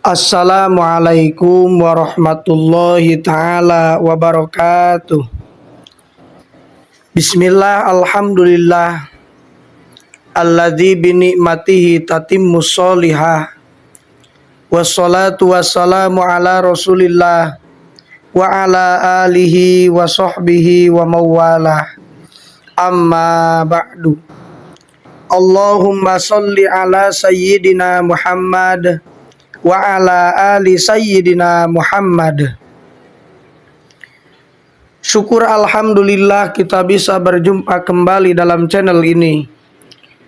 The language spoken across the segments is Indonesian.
Assalamualaikum warahmatullahi taala wabarakatuh. Bismillah, alhamdulillah, alladzi bi ni'matihi tatimmus sholihah. Wassalatu wassalamu ala Rasulillah wa ala alihi wa sahbihi wa mawalah. Amma ba'du. Allahumma sholli ala sayyidina Muhammad wa ala ali sayyidina Muhammad. Syukur alhamdulillah kita bisa berjumpa kembali dalam channel ini.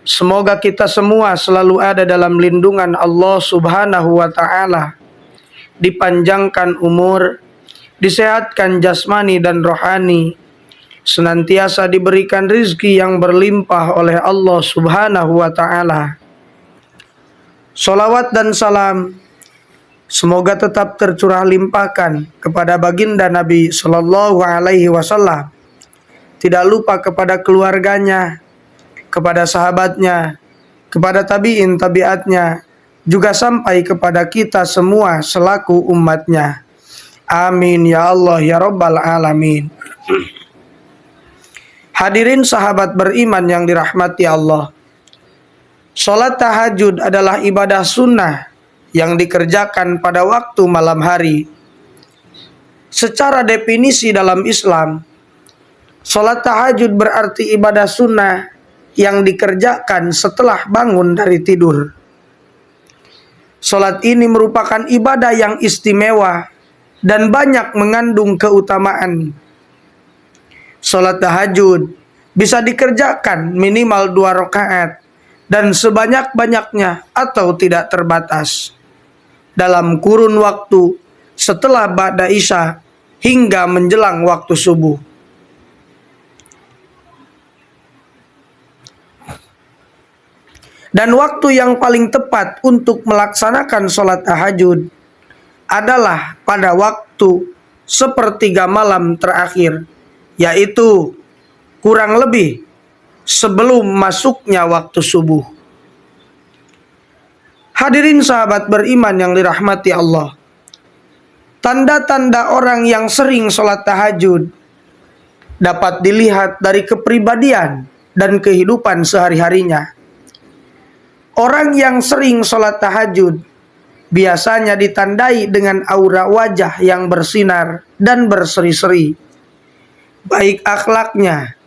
Semoga kita semua selalu ada dalam lindungan Allah Subhanahu wa taala. Dipanjangkan umur, disehatkan jasmani dan rohani, senantiasa diberikan rizki yang berlimpah oleh Allah Subhanahu wa taala. Salawat dan salam semoga tetap tercurah limpahkan kepada baginda Nabi Sallallahu Alaihi Wasallam. Tidak lupa kepada keluarganya, kepada sahabatnya, kepada tabi'in tabi'atnya, juga sampai kepada kita semua selaku umatnya. Amin ya Allah ya Rabbal Alamin. Hadirin sahabat beriman yang dirahmati Allah. Salat tahajud adalah ibadah sunnah yang dikerjakan pada waktu malam hari. Secara definisi dalam Islam, salat tahajud berarti ibadah sunnah yang dikerjakan setelah bangun dari tidur. Salat ini merupakan ibadah yang istimewa dan banyak mengandung keutamaan. Salat tahajud bisa dikerjakan minimal 2 rakaat dan sebanyak-banyaknya atau tidak terbatas dalam kurun waktu setelah ba'da isya hingga menjelang waktu subuh. Dan waktu yang paling tepat untuk melaksanakan sholat tahajud adalah pada waktu sepertiga malam terakhir, yaitu kurang lebih sebelum masuknya waktu subuh. Hadirin sahabat beriman yang dirahmati Allah. Tanda-tanda orang yang sering sholat tahajud dapat dilihat dari kepribadian dan kehidupan sehari-harinya. Orang yang sering sholat tahajud biasanya ditandai dengan aura wajah yang bersinar dan berseri-seri, baik akhlaknya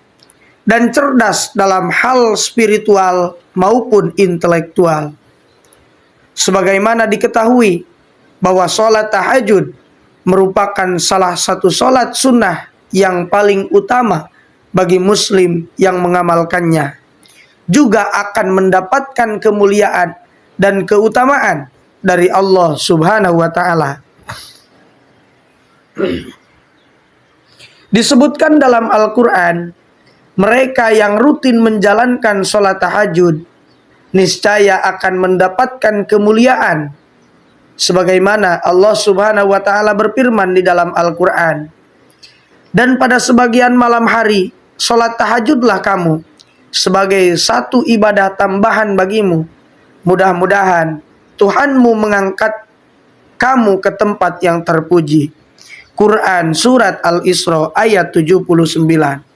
dan cerdas dalam hal spiritual maupun intelektual. Sebagaimana diketahui bahwa sholat tahajud merupakan salah satu sholat sunnah yang paling utama bagi muslim yang mengamalkannya, juga akan mendapatkan kemuliaan dan keutamaan dari Allah Subhanahu wa taala. Disebutkan dalam Al-Quran, mereka yang rutin menjalankan sholat tahajud niscaya akan mendapatkan kemuliaan. Sebagaimana Allah Subhanahu wa taala berfirman di dalam Al-Quran, dan pada sebagian malam hari sholat tahajudlah kamu sebagai satu ibadah tambahan bagimu. Mudah-mudahan Tuhanmu mengangkat kamu ke tempat yang terpuji. Quran Surat Al-Isra ayat 79.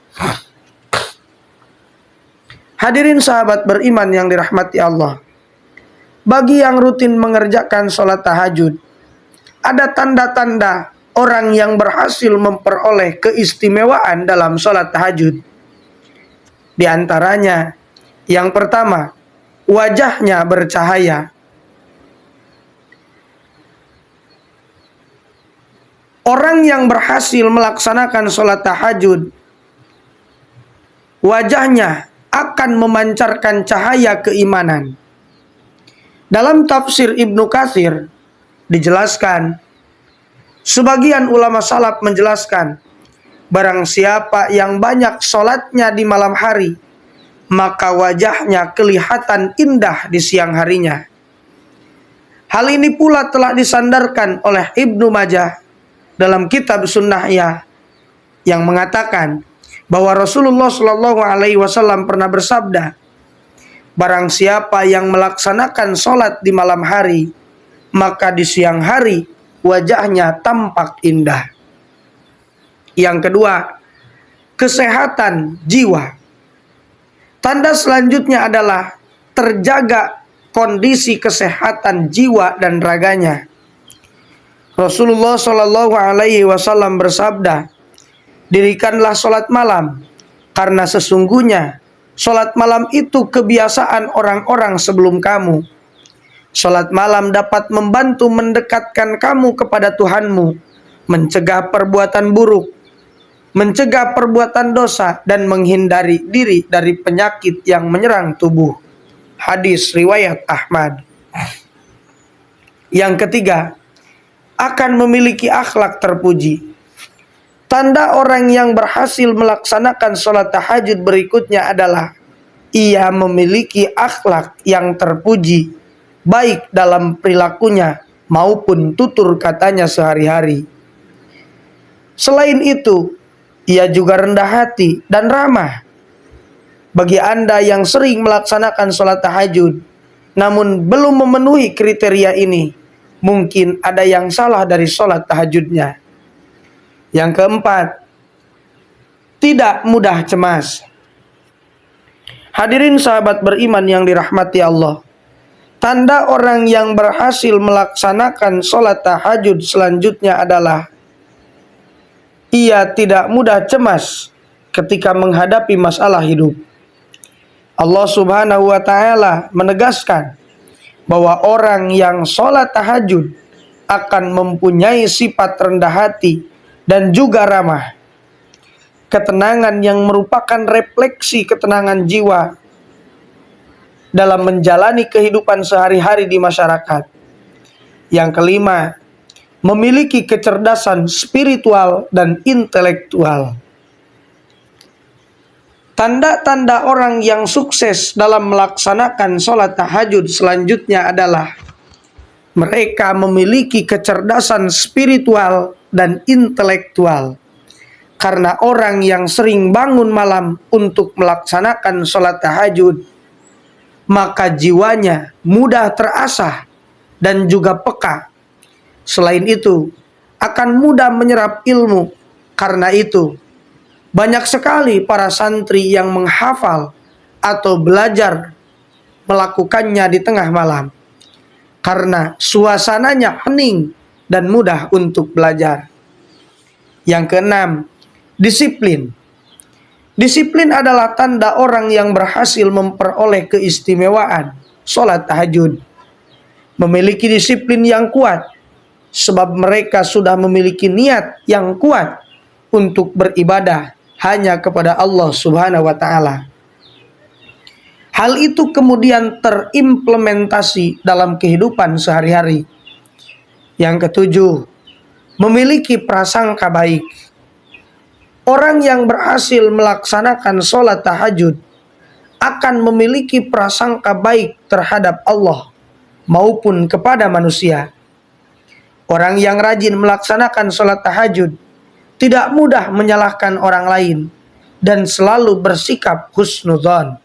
Hadirin sahabat beriman yang dirahmati Allah. Bagi yang rutin mengerjakan sholat tahajud, ada tanda-tanda orang yang berhasil memperoleh keistimewaan dalam sholat tahajud. Di antaranya, yang pertama, wajahnya bercahaya. Orang yang berhasil melaksanakan sholat tahajud, wajahnya akan memancarkan cahaya keimanan. Dalam tafsir Ibnu Katsir dijelaskan, sebagian ulama salaf menjelaskan, barang siapa yang banyak sholatnya di malam hari, maka wajahnya kelihatan indah di siang harinya. Hal ini pula telah disandarkan oleh Ibnu Majah dalam kitab Sunnahnya yang mengatakan bahwa Rasulullah Shallallahu Alaihi Wasallam pernah bersabda, barang siapa yang melaksanakan sholat di malam hari, maka di siang hari wajahnya tampak indah. Yang kedua, kesehatan jiwa. Tanda selanjutnya adalah terjaga kondisi kesehatan jiwa dan raganya. Rasulullah Shallallahu Alaihi Wasallam bersabda, dirikanlah sholat malam, karena sesungguhnya sholat malam itu kebiasaan orang-orang sebelum kamu. Sholat malam dapat membantu mendekatkan kamu kepada Tuhanmu, mencegah perbuatan buruk, mencegah perbuatan dosa, dan menghindari diri dari penyakit yang menyerang tubuh. Hadis riwayat Ahmad. Yang ketiga, akan memiliki akhlak terpuji. Tanda orang yang berhasil melaksanakan sholat tahajud berikutnya adalah ia memiliki akhlak yang terpuji, baik dalam perilakunya maupun tutur katanya sehari-hari. Selain itu, ia juga rendah hati dan ramah. Bagi Anda yang sering melaksanakan sholat tahajud, namun belum memenuhi kriteria ini, mungkin ada yang salah dari sholat tahajudnya. Yang keempat, tidak mudah cemas. Hadirin sahabat beriman yang dirahmati Allah, tanda orang yang berhasil melaksanakan sholat tahajud selanjutnya adalah ia tidak mudah cemas ketika menghadapi masalah hidup. Allah Subhanahu wa Ta'ala menegaskan bahwa orang yang sholat tahajud akan mempunyai sifat rendah hati dan juga ramah. Ketenangan yang merupakan refleksi ketenangan jiwa dalam menjalani kehidupan sehari-hari di masyarakat. Yang kelima, memiliki kecerdasan spiritual dan intelektual. Tanda-tanda orang yang sukses dalam melaksanakan sholat tahajud selanjutnya adalah mereka memiliki kecerdasan spiritual dan intelektual. Karena orang yang sering bangun malam untuk melaksanakan sholat tahajud, maka jiwanya mudah terasah dan juga peka. Selain itu, akan mudah menyerap ilmu. Karena itu, banyak sekali para santri yang menghafal atau belajar melakukannya di tengah malam. Karena suasananya hening dan mudah untuk belajar. Yang keenam, disiplin. Disiplin adalah tanda orang yang berhasil memperoleh keistimewaan sholat tahajud. Memiliki disiplin yang kuat, sebab mereka sudah memiliki niat yang kuat untuk beribadah hanya kepada Allah Subhanahu wa Ta'ala. Hal itu kemudian terimplementasi dalam kehidupan sehari-hari. Yang ketujuh, memiliki prasangka baik. Orang yang berhasil melaksanakan sholat tahajud akan memiliki prasangka baik terhadap Allah maupun kepada manusia. Orang yang rajin melaksanakan sholat tahajud tidak mudah menyalahkan orang lain dan selalu bersikap husnudzon.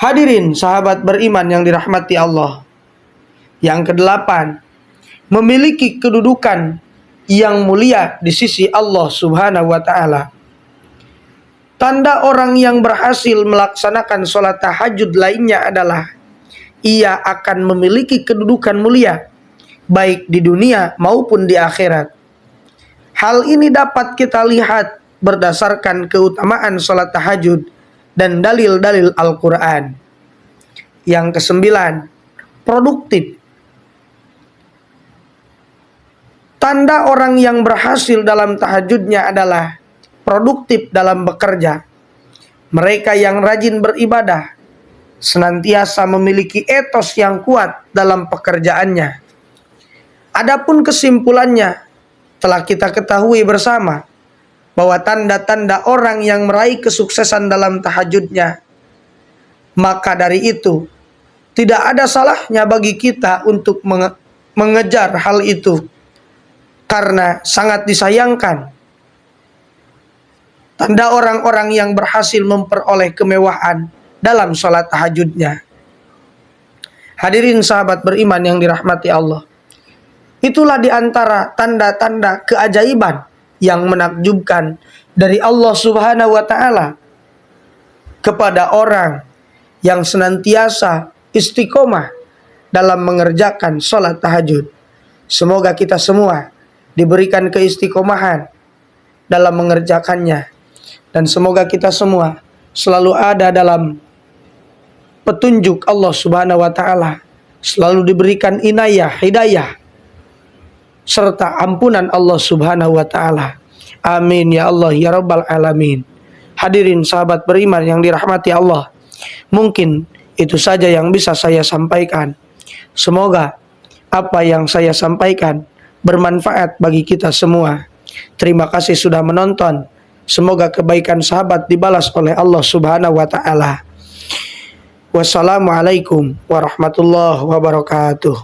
Hadirin sahabat beriman yang dirahmati Allah. Yang kedelapan, memiliki kedudukan yang mulia di sisi Allah Subhanahu wa Ta'ala. Tanda orang yang berhasil melaksanakan sholat tahajud lainnya adalah ia akan memiliki kedudukan mulia baik di dunia maupun di akhirat. Hal ini dapat kita lihat berdasarkan keutamaan sholat tahajud dan dalil-dalil Al-Quran. Yang kesembilan, produktif. Tanda orang yang berhasil dalam tahajudnya adalah produktif dalam bekerja. Mereka yang rajin beribadah senantiasa memiliki etos yang kuat dalam pekerjaannya. Adapun kesimpulannya telah kita ketahui bersama bahwa tanda-tanda orang yang meraih kesuksesan dalam tahajudnya, maka dari itu tidak ada salahnya bagi kita untuk mengejar hal itu, karena sangat disayangkan tanda orang-orang yang berhasil memperoleh kemewahan dalam sholat tahajudnya. Hadirin sahabat beriman yang dirahmati Allah. Itulah di antara tanda-tanda keajaiban yang menakjubkan dari Allah Subhanahu wa taala kepada orang yang senantiasa istiqomah dalam mengerjakan sholat tahajud. Semoga kita semua diberikan keistiqomahan dalam mengerjakannya, dan semoga kita semua selalu ada dalam petunjuk Allah Subhanahu wa taala, selalu diberikan inayah, hidayah serta ampunan Allah Subhanahu wa taala. Amin ya Allah ya rabbal alamin. Hadirin sahabat beriman yang dirahmati Allah, mungkin itu saja yang bisa saya sampaikan. Semoga apa yang saya sampaikan bermanfaat bagi kita semua. Terima kasih sudah menonton. Semoga kebaikan sahabat dibalas oleh Allah Subhanahu wa taala. Wassalamualaikum warahmatullahi wabarakatuh.